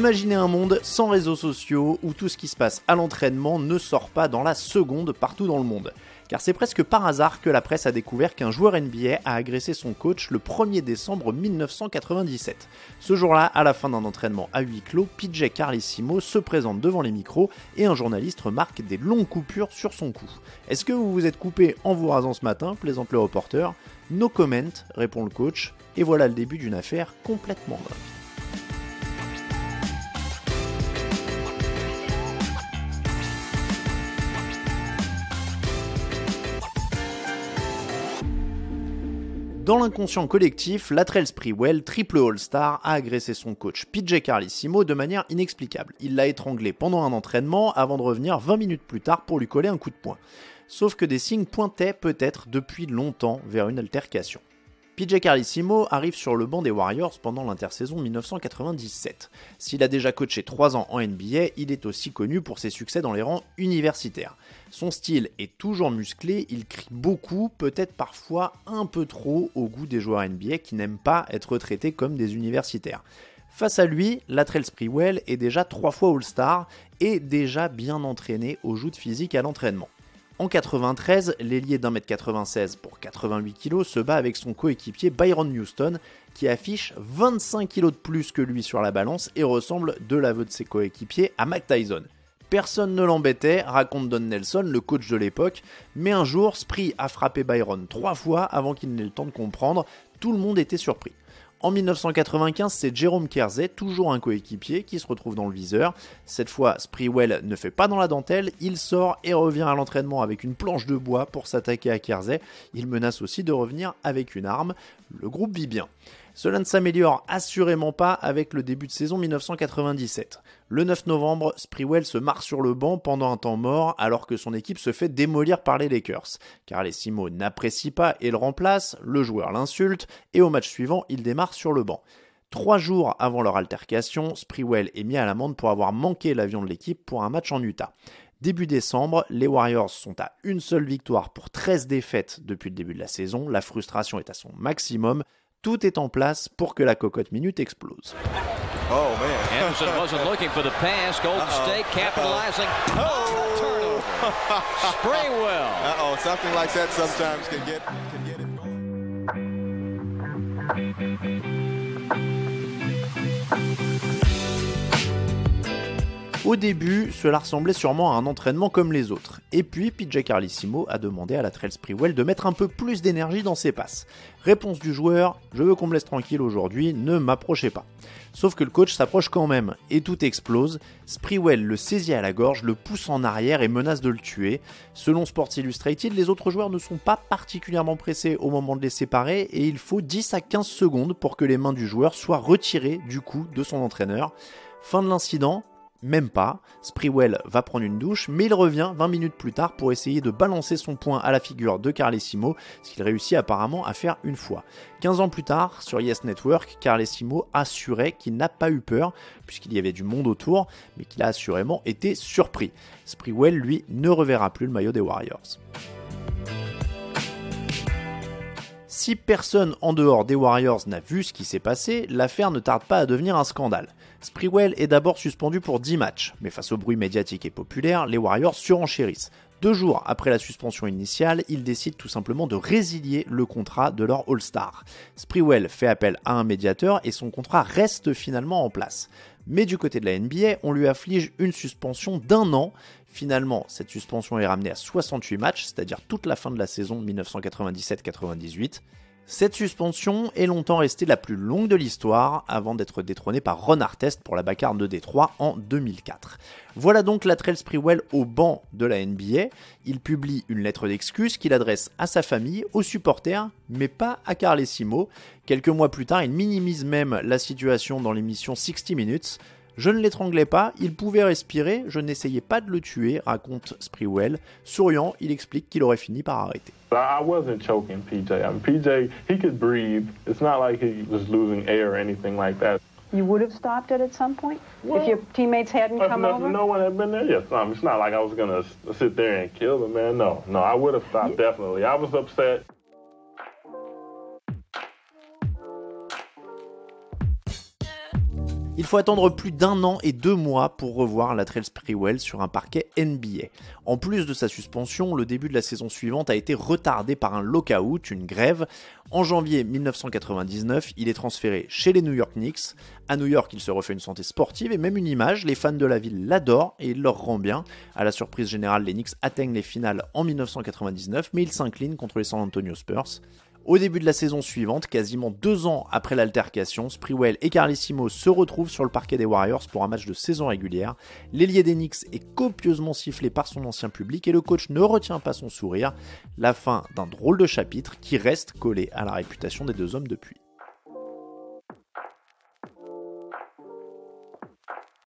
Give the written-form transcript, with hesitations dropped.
Imaginez un monde sans réseaux sociaux où tout ce qui se passe à l'entraînement ne sort pas dans la seconde partout dans le monde. Car c'est presque par hasard que la presse a découvert qu'un joueur NBA a agressé son coach le 1er décembre 1997. Ce jour-là, à la fin d'un entraînement à huis clos, PJ Carlesimo se présente devant les micros et un journaliste remarque des longues coupures sur son cou. « Est-ce que vous vous êtes coupé en vous rasant ce matin ?» plaisante le reporter. « No comment », répond le coach, et voilà le début d'une affaire complètement dingue. Dans l'inconscient collectif, Latrell Sprewell, triple All-Star, a agressé son coach PJ Carlesimo de manière inexplicable. Il l'a étranglé pendant un entraînement avant de revenir 20 minutes plus tard pour lui coller un coup de poing. Sauf que des signes pointaient peut-être depuis longtemps vers une altercation. PJ Carlesimo arrive sur le banc des Warriors pendant l'intersaison 1997. S'il a déjà coaché 3 ans en NBA, il est aussi connu pour ses succès dans les rangs universitaires. Son style est toujours musclé, il crie beaucoup, peut-être parfois un peu trop au goût des joueurs NBA qui n'aiment pas être traités comme des universitaires. Face à lui, Latrell Sprewell est déjà 3 fois All-Star et déjà bien entraîné au joutes physique à l'entraînement. En 93, l'ailier d'1m96 pour 88 kg se bat avec son coéquipier Byron Houston, qui affiche 25 kg de plus que lui sur la balance et ressemble, de l'aveu de ses coéquipiers, à Mike Tyson. Personne ne l'embêtait, raconte Don Nelson, le coach de l'époque, mais un jour, Spree a frappé Byron 3 fois avant qu'il n'ait le temps de comprendre, tout le monde était surpris. En 1995, c'est Jerome Kersey, toujours un coéquipier, qui se retrouve dans le viseur. Cette fois, Sprewell ne fait pas dans la dentelle, il sort et revient à l'entraînement avec une planche de bois pour s'attaquer à Kersey. Il menace aussi de revenir avec une arme. Le groupe vit bien. Cela ne s'améliore assurément pas avec le début de saison 1997. Le 9 novembre, Sprewell se marre sur le banc pendant un temps mort alors que son équipe se fait démolir par les Lakers. Carlesimo n'apprécie pas et le remplace, le joueur l'insulte et au match suivant, il démarre sur le banc. 3 jours avant leur altercation, Sprewell est mis à l'amende pour avoir manqué l'avion de l'équipe pour un match en Utah. Début décembre, les Warriors sont à une seule victoire pour 13 défaites depuis le début de la saison, la frustration est à son maximum. Tout est en place pour que la cocotte minute explose. Oh man. Anderson wasn't looking for the pass. Golden State capitalizing. Oh, turnover. Sprewell. Something like that sometimes can get it. Au début, cela ressemblait sûrement à un entraînement comme les autres. Et puis, PJ Carlesimo a demandé à Latrell Sprewell de mettre un peu plus d'énergie dans ses passes. Réponse du joueur, je veux qu'on me laisse tranquille aujourd'hui, ne m'approchez pas. Sauf que le coach s'approche quand même, et tout explose. Sprewell le saisit à la gorge, le pousse en arrière et menace de le tuer. Selon Sports Illustrated, les autres joueurs ne sont pas particulièrement pressés au moment de les séparer, et il faut 10 à 15 secondes pour que les mains du joueur soient retirées du cou de son entraîneur. Fin de l'incident. Même pas, Sprewell va prendre une douche, mais il revient 20 minutes plus tard pour essayer de balancer son poing à la figure de Carlesimo, ce qu'il réussit apparemment à faire une fois. 15 ans plus tard, sur Yes Network, Carlesimo assurait qu'il n'a pas eu peur, puisqu'il y avait du monde autour, mais qu'il a assurément été surpris. Sprewell, lui, ne reverra plus le maillot des Warriors. Si personne en dehors des Warriors n'a vu ce qui s'est passé, l'affaire ne tarde pas à devenir un scandale. Sprewell est d'abord suspendu pour 10 matchs, mais face au bruit médiatique et populaire, les Warriors surenchérissent. 2 jours après la suspension initiale, ils décident tout simplement de résilier le contrat de leur All-Star. Sprewell fait appel à un médiateur et son contrat reste finalement en place. Mais du côté de la NBA, on lui afflige une suspension d'1 an. Finalement, cette suspension est ramenée à 68 matchs, c'est-à-dire toute la fin de la saison 1997-98. Cette suspension est longtemps restée la plus longue de l'histoire, avant d'être détrônée par Ron Artest pour la bagarre de Détroit en 2004. Voilà donc Latrell Sprewell au banc de la NBA. Il publie une lettre d'excuse qu'il adresse à sa famille, aux supporters, mais pas à Carlesimo. Quelques mois plus tard, il minimise même la situation dans l'émission 60 Minutes. Je ne l'étranglais pas, il pouvait respirer, je n'essayais pas de le tuer, raconte Sprewell. Souriant, il explique qu'il aurait fini par arrêter. I wasn't choking PJ. PJ, he could breathe. It's not like he was losing air or anything like that. You would have stopped it at some point? If your teammates hadn't come over? No one had been there. Yes, it's not like I was going to sit there and kill the man. No, I would have stopped definitely. I was upset. Il faut attendre plus d'1 an et 2 mois pour revoir Latrell Sprewell sur un parquet NBA. En plus de sa suspension, le début de la saison suivante a été retardé par un lockout, une grève. En janvier 1999, il est transféré chez les New York Knicks. À New York, il se refait une santé sportive et même une image. Les fans de la ville l'adorent et il leur rend bien. À la surprise générale, les Knicks atteignent les finales en 1999, mais ils s'inclinent contre les San Antonio Spurs. Au début de la saison suivante, quasiment 2 ans après l'altercation, Sprewell et Carlesimo se retrouvent sur le parquet des Warriors pour un match de saison régulière. L'ailier des Knicks est copieusement sifflé par son ancien public et le coach ne retient pas son sourire. La fin d'un drôle de chapitre qui reste collé à la réputation des deux hommes depuis.